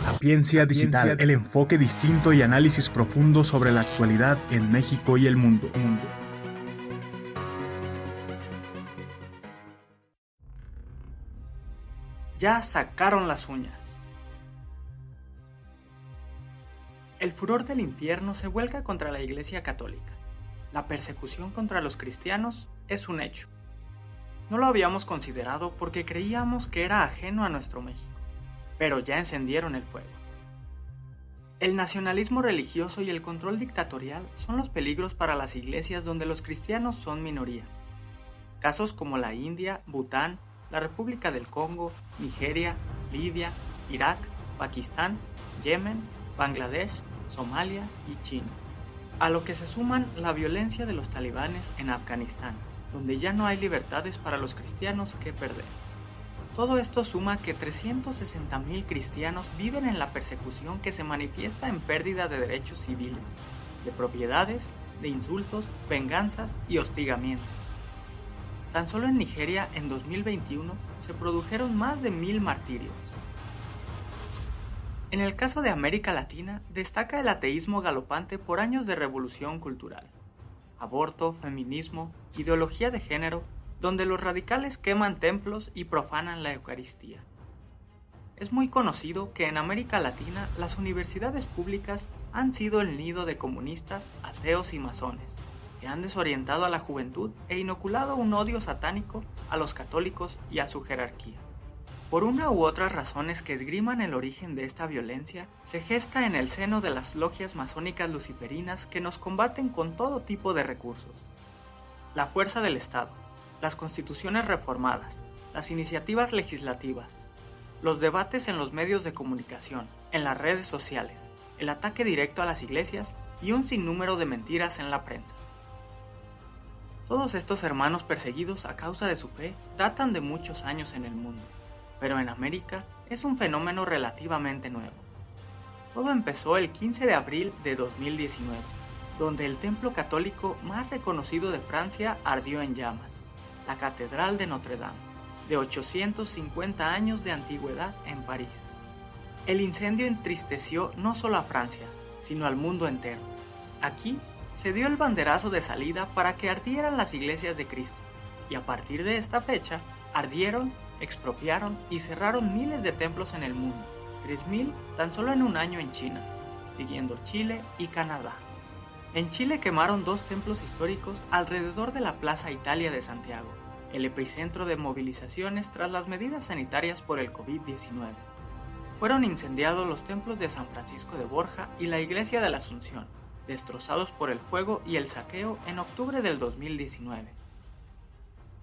Sapiencia Digital, el enfoque distinto y análisis profundo sobre la actualidad en México y el mundo. Ya sacaron las uñas. El furor del infierno se vuelca contra la Iglesia Católica. La persecución contra los cristianos es un hecho. No lo habíamos considerado porque creíamos que era ajeno a nuestro México, pero ya encendieron el fuego. El nacionalismo religioso y el control dictatorial son los peligros para las iglesias donde los cristianos son minoría. Casos como la India, Bután, la República del Congo, Nigeria, Libia, Irak, Pakistán, Yemen, Bangladesh, Somalia y China. A lo que se suman la violencia de los talibanes en Afganistán, donde ya no hay libertades para los cristianos que perder. Todo esto suma que 360,000 cristianos viven en la persecución que se manifiesta en pérdida de derechos civiles, de propiedades, de insultos, venganzas y hostigamiento. Tan solo en Nigeria, en 2021, se produjeron más de 1,000 martirios. En el caso de América Latina, destaca el ateísmo galopante por años de revolución cultural. Aborto, feminismo, ideología de género, donde los radicales queman templos y profanan la Eucaristía. Es muy conocido que en América Latina las universidades públicas han sido el nido de comunistas, ateos y masones, que han desorientado a la juventud e inoculado un odio satánico a los católicos y a su jerarquía. Por una u otras razones que esgriman el origen de esta violencia, se gesta en el seno de las logias masónicas luciferinas que nos combaten con todo tipo de recursos. La fuerza del Estado, las constituciones reformadas, las iniciativas legislativas, los debates en los medios de comunicación, en las redes sociales, el ataque directo a las iglesias y un sinnúmero de mentiras en la prensa. Todos estos hermanos perseguidos a causa de su fe datan de muchos años en el mundo, pero en América es un fenómeno relativamente nuevo. Todo empezó el 15 de abril de 2019, donde el templo católico más reconocido de Francia ardió en llamas, la Catedral de Notre Dame, de 850 años de antigüedad en París. El incendio entristeció no solo a Francia, sino al mundo entero. Aquí se dio el banderazo de salida para que ardieran las iglesias de Cristo, y a partir de esta fecha, ardieron, expropiaron y cerraron miles de templos en el mundo, 3,000 tan solo en un año en China, siguiendo Chile y Canadá. En Chile quemaron 2 templos históricos alrededor de la Plaza Italia de Santiago, el epicentro de movilizaciones tras las medidas sanitarias por el COVID-19. Fueron incendiados los templos de San Francisco de Borja y la Iglesia de la Asunción, destrozados por el fuego y el saqueo en octubre del 2019.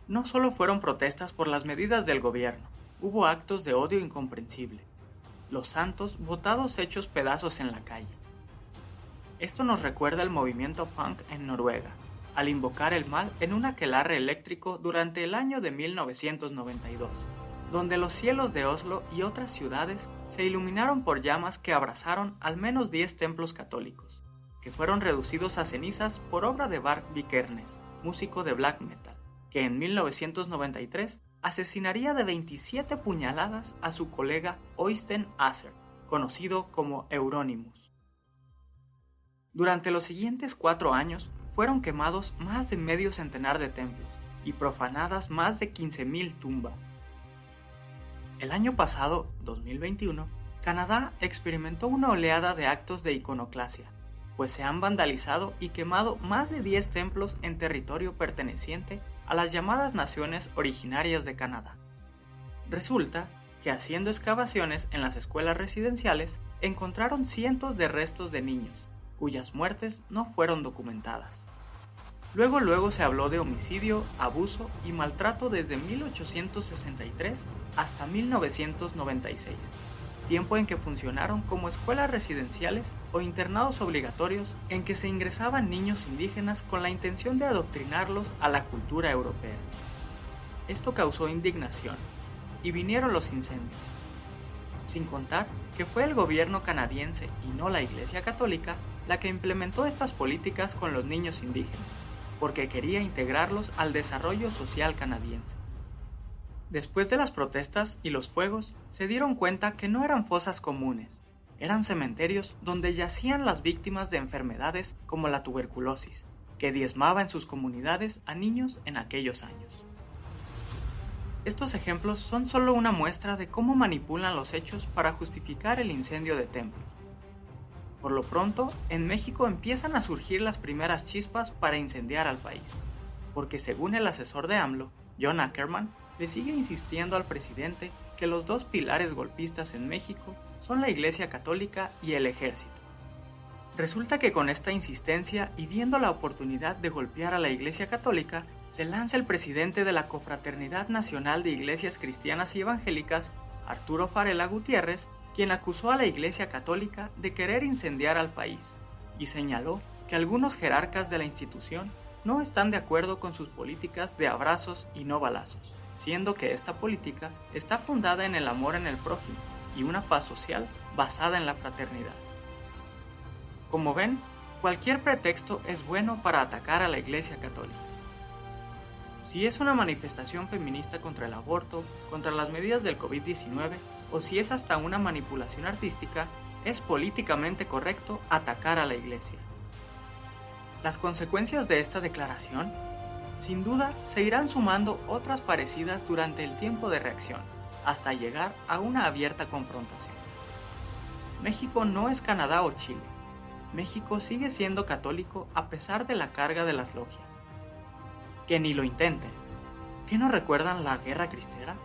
No solo fueron protestas por las medidas del gobierno, hubo actos de odio incomprensible. Los santos botados hechos pedazos en la calle. Esto nos recuerda el movimiento punk en Noruega, al invocar el mal en un aquelarre eléctrico durante el año de 1992, donde los cielos de Oslo y otras ciudades se iluminaron por llamas que abrazaron al menos 10 templos católicos, que fueron reducidos a cenizas por obra de Bart Vikernes, músico de black metal, que en 1993 asesinaría de 27 puñaladas a su colega Øystein Asser, conocido como Euronymous. Durante los siguientes 4 años fueron quemados más de medio centenar de templos y profanadas más de 15,000 tumbas. El año pasado, 2021, Canadá experimentó una oleada de actos de iconoclasia, pues se han vandalizado y quemado más de 10 templos en territorio perteneciente a las llamadas naciones originarias de Canadá. Resulta que haciendo excavaciones en las escuelas residenciales encontraron cientos de restos de niños, cuyas muertes no fueron documentadas. Luego se habló de homicidio, abuso y maltrato desde 1863 hasta 1996, tiempo en que funcionaron como escuelas residenciales o internados obligatorios en que se ingresaban niños indígenas con la intención de adoctrinarlos a la cultura europea. Esto causó indignación, y vinieron los incendios. Sin contar que fue el gobierno canadiense y no la Iglesia Católica la que implementó estas políticas con los niños indígenas, porque quería integrarlos al desarrollo social canadiense. Después de las protestas y los fuegos, se dieron cuenta que no eran fosas comunes, eran cementerios donde yacían las víctimas de enfermedades como la tuberculosis, que diezmaba en sus comunidades a niños en aquellos años. Estos ejemplos son solo una muestra de cómo manipulan los hechos para justificar el incendio de templos. Por lo pronto, en México empiezan a surgir las primeras chispas para incendiar al país, porque según el asesor de AMLO, John Ackerman, le sigue insistiendo al presidente que los dos pilares golpistas en México son la Iglesia Católica y el Ejército. Resulta que con esta insistencia y viendo la oportunidad de golpear a la Iglesia Católica, se lanza el presidente de la Confraternidad Nacional de Iglesias Cristianas y Evangélicas, Arturo Farela Gutiérrez, quien acusó a la Iglesia Católica de querer incendiar al país y señaló que algunos jerarcas de la institución no están de acuerdo con sus políticas de abrazos y no balazos, siendo que esta política está fundada en el amor en el prójimo y una paz social basada en la fraternidad. Como ven, cualquier pretexto es bueno para atacar a la Iglesia Católica. Si es una manifestación feminista contra el aborto, contra las medidas del COVID-19, o si es hasta una manipulación artística, es políticamente correcto atacar a la Iglesia. Las consecuencias de esta declaración, sin duda, se irán sumando otras parecidas durante el tiempo de reacción, hasta llegar a una abierta confrontación. México no es Canadá o Chile. México sigue siendo católico a pesar de la carga de las logias. Que ni lo intenten. ¿Qué no recuerdan la Guerra Cristera?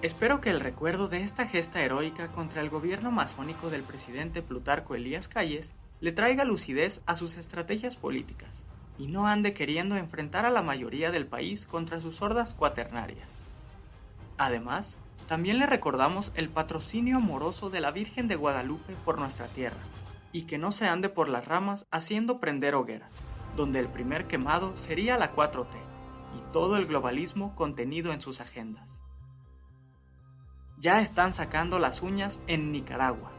Espero que el recuerdo de esta gesta heroica contra el gobierno masónico del presidente Plutarco Elías Calles le traiga lucidez a sus estrategias políticas y no ande queriendo enfrentar a la mayoría del país contra sus hordas cuaternarias. Además, también le recordamos el patrocinio amoroso de la Virgen de Guadalupe por nuestra tierra, y que no se ande por las ramas haciendo prender hogueras, donde el primer quemado sería la 4T, y todo el globalismo contenido en sus agendas. Ya están sacando las uñas en Nicaragua.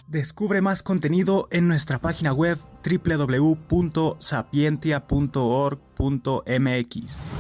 Descubre más contenido en nuestra página web www.sapientia.org.mx.